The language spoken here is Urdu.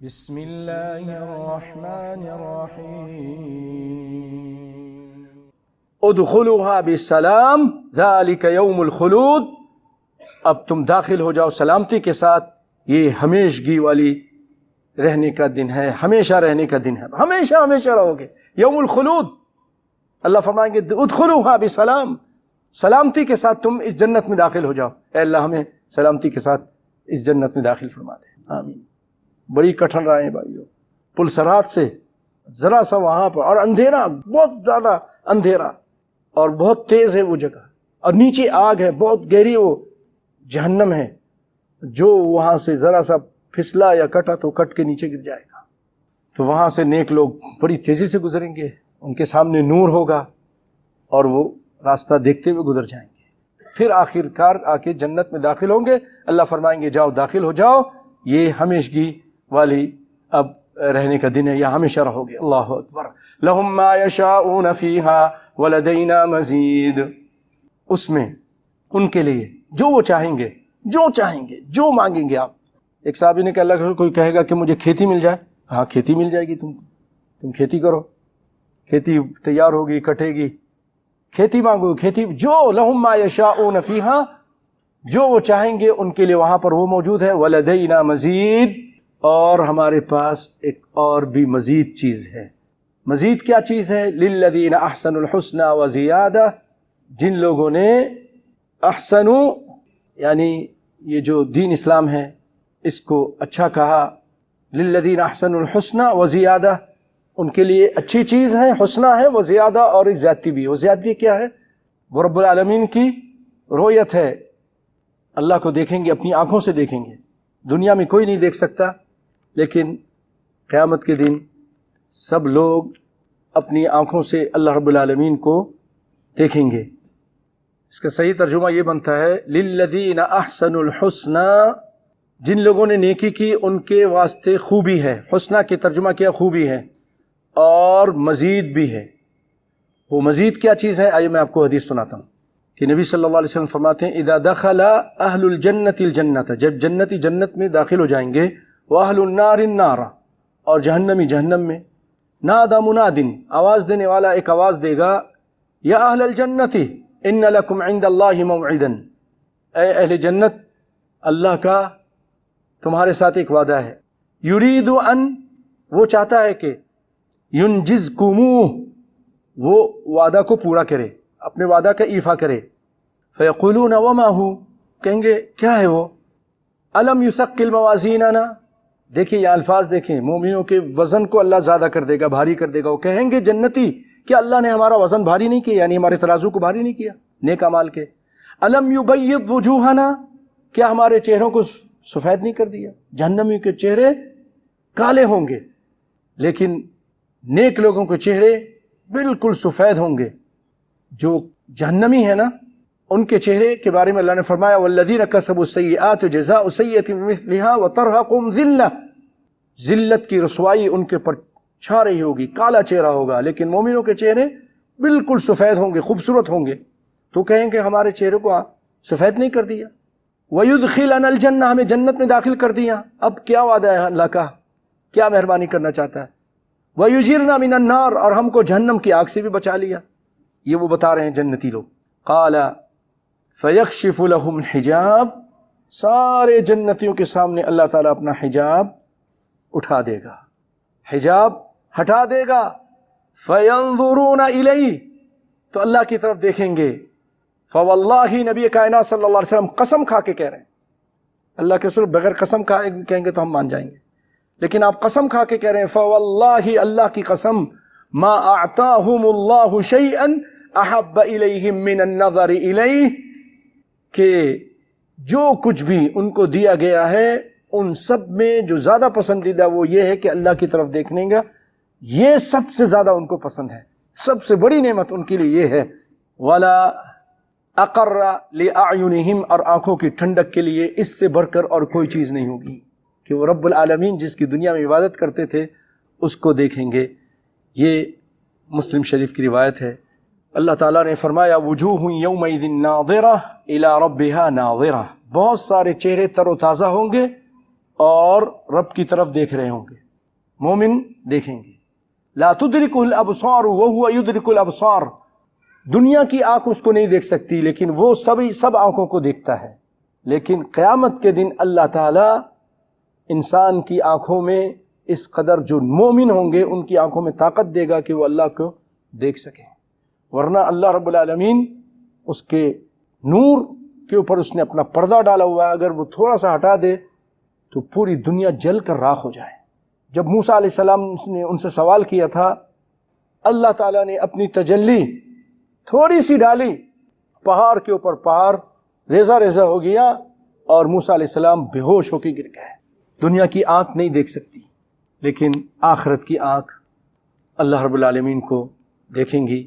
بسم اللہ الرحمن الرحیم ادخلوها بسلام ذالک یوم الخلود، اب تم داخل ہو جاؤ سلامتی کے ساتھ، یہ ہمیشگی والی رہنے کا دن ہے، ہمیشہ رہنے کا دن ہے، ہمیشہ ہمیشہ رہو گے، یوم الخلود۔ اللہ فرمائیں گے ادخلوها بسلام، سلامتی کے ساتھ تم اس جنت میں داخل ہو جاؤ۔ اے اللہ ہمیں سلامتی کے ساتھ اس جنت میں داخل فرما دے، آمین۔ بڑی کٹھن راہیں بھائیو، پل صراط سے ذرا سا وہاں پر، اور اندھیرا، بہت زیادہ اندھیرا، اور بہت تیز ہے وہ جگہ، اور نیچے آگ ہے، بہت گہری وہ جہنم ہے، جو وہاں سے ذرا سا پھسلا یا کٹا تو کٹ کے نیچے گر جائے گا۔ تو وہاں سے نیک لوگ بڑی تیزی سے گزریں گے، ان کے سامنے نور ہوگا اور وہ راستہ دیکھتے ہوئے گزر جائیں گے، پھر آخر کار آ کے جنت میں داخل ہوں گے۔ اللہ فرمائیں گے جاؤ داخل ہو جاؤ، یہ ہمیشگی والی اب رہنے کا دن ہے، یا ہمیشہ رہو گے۔ اللہ اکبر۔ لہم ما یشاؤون فیہا ولدینا مزید، اس میں ان کے لیے جو وہ چاہیں گے، جو چاہیں گے، جو مانگیں گے آپ۔ ایک صحابی نے کہا اللہ کوئی کہے گا کہ مجھے کھیتی مل جائے، ہاں کھیتی مل جائے گی، تم کھیتی کرو، کھیتی تیار ہوگی، کٹے گی، کھیتی مانگو، کھیتی، جو لہم ما یشاؤون فیہا، جو وہ چاہیں گے ان کے لیے وہاں پر وہ موجود ہے۔ ولدینا مزید، اور ہمارے پاس ایک اور بھی مزید چیز ہے۔ مزید کیا چیز ہے؟ للذین احسنوا الحسنى وزیادہ، جن لوگوں نے احسنوا، یعنی یہ جو دین اسلام ہے اس کو اچھا کہا، للذین احسنوا الحسنى وزیادہ، ان کے لیے اچھی چیز ہے، حسنہ ہے، وزیادہ، اور ایک زیادتی بھی ہے۔ وہ زیادتی کیا ہے؟ وہ رب العالمین کی رؤیت ہے، اللہ کو دیکھیں گے، اپنی آنکھوں سے دیکھیں گے، دنیا میں کوئی نہیں دیکھ سکتا، لیکن قیامت کے دن سب لوگ اپنی آنکھوں سے اللہ رب العالمین کو دیکھیں گے۔ اس کا صحیح ترجمہ یہ بنتا ہے للذین احسنوا الحسنى، جن لوگوں نے نیکی کی ان کے واسطے خوبی ہے۔ حسنہ کے ترجمہ کیا؟ خوبی ہے، اور مزید بھی ہے۔ وہ مزید کیا چیز ہے؟ آئیے میں آپ کو حدیث سناتا ہوں کہ نبی صلی اللہ علیہ وسلم فرماتے ہیں اذا دخل اہل الجنت الجنت، جب جنتی جنت میں داخل ہو جائیں گے، وَأَهْلُ النَّارِ النَّارَ، اور جہنمی جہنم میں، نادى مناد، آواز دینے والا ایک آواز دے گا، یا اہل الجنت ان لکم عند اللہ موعدا، اے اہل جنت، اللہ کا تمہارے ساتھ ایک وعدہ ہے، یرید ان، وہ چاہتا ہے کہ، ینجزکموہ، وہ وعدہ کو پورا کرے، اپنے وعدہ کا ایفا کرے۔ فیقولون وما ہو، کہیں گے کیا ہے وہ؟ الم یثقل موازیننا، دیکھیں یہ الفاظ دیکھیں، مومنوں کے وزن کو اللہ زیادہ کر دے گا، بھاری کر دے گا۔ وہ کہیں گے جنتی کیا اللہ نے ہمارا وزن بھاری نہیں کیا، یعنی ہمارے ترازو کو بھاری نہیں کیا نیک اعمال کے؟ الم یبیض وجوہنا، کیا ہمارے چہروں کو سفید نہیں کر دیا؟ جہنمیوں کے چہرے کالے ہوں گے، لیکن نیک لوگوں کے چہرے بالکل سفید ہوں گے۔ جو جہنمی ہے نا، ان کے چہرے کے بارے میں اللہ نے فرمایا والذین کسبوا السیئات جزاء سیئۃ بمثلها وترہقهم ذلہ، ذلت کی رسوائی ان کے پر چھا رہی ہوگی، کالا چہرہ ہوگا، لیکن مومنوں کے چہرے بالکل سفید ہوں گے، خوبصورت ہوں گے۔ تو کہیں کہ ہمارے چہرے کو سفید نہیں کر دیا۔ وَيُدْخِلَنَا الْجَنَّةَ، ہمیں جنت میں داخل کر دیا۔ اب کیا وعدہ ہے اللہ کا، کیا مہربانی کرنا چاہتا ہے؟ وَيُجِرْنَا مِنَ النَّارِ، اور ہم کو جہنم کی آگ سے بھی بچا لیا۔ یہ وہ بتا رہے ہیں جنتی لوگ۔ قَالَ فَيَكْشِفُ لَهُمْ الْحِجَابَ، سارے جنتیوں کے سامنے اللہ تعالیٰ اپنا حجاب اٹھا دے گا، حجاب ہٹا دے گا۔ فَيَنظُرُونَ إِلَيْهِ، تو اللہ کی طرف دیکھیں گے۔ فَوَاللَّهِ، نبی کائنات صلی اللہ علیہ وسلم قسم کھا کے کہہ رہے ہیں، اللہ کے رسول بغیر قسم کھائے کہیں گے تو ہم مان جائیں گے، لیکن آپ قسم کھا کے کہہ رہے ہیں فَوَاللَّهِ، اللہ کی قسم، مَا أَعْطَاهُمُ اللَّهُ شَيْئًا أَحَبَّ إِلَيْهِم مِّنَ النَّظَرِ إِلَيْهِ، کہ جو کچھ بھی ان کو دیا گیا ہے ان سب میں جو زیادہ پسندیدہ وہ یہ ہے کہ اللہ کی طرف دیکھنے گا، یہ سب سے زیادہ ان کو پسند ہے، سب سے بڑی نعمت ان کے لیے یہ ہے۔ وَلَا أَقَرَّ لِأَعْيُنِهِمْ، اور آنکھوں کی ٹھنڈک کے لیے اس سے بڑھ کر اور کوئی چیز نہیں ہوگی کہ وہ رب العالمین جس کی دنیا میں عبادت کرتے تھے اس کو دیکھیں گے۔ یہ مسلم شریف کی روایت ہے۔ اللہ تعالیٰ نے فرمایا وجوہ یومئذ ناظرہ الی ربہا ناظرہ، بہت سارے چہرے تر و تازہ ہوں گے اور رب کی طرف دیکھ رہے ہوں گے. مومن دیکھیں گے. لا تدرک الابصار وهو یدرک الابصار. دنیا کی آنکھ اس کو نہیں دیکھ سکتی لیکن وہ سب آنکھوں کو دیکھتا ہے. لیکن قیامت کے دن اللہ تعالیٰ انسان کی آنکھوں میں اس قدر، جو مومن ہوں گے ان کی آنکھوں میں طاقت دے گا کہ وہ اللہ کو دیکھ سکیں. ورنہ اللہ رب العالمین اس کے نور کے اوپر اس نے اپنا پردہ ڈالا ہوا ہے، اگر وہ تھوڑا سا ہٹا دے تو پوری دنیا جل کر راکھ ہو جائے. جب موسیٰ علیہ السلام نے ان سے سوال کیا تھا، اللہ تعالیٰ نے اپنی تجلی تھوڑی سی ڈالی، پہاڑ کے اوپر پہاڑ ریزہ ریزہ ہو گیا اور موسیٰ علیہ السلام بے ہوش ہو کے گر گئے. دنیا کی آنکھ نہیں دیکھ سکتی لیکن آخرت کی آنکھ اللہ رب العالمین کو دیکھیں گی.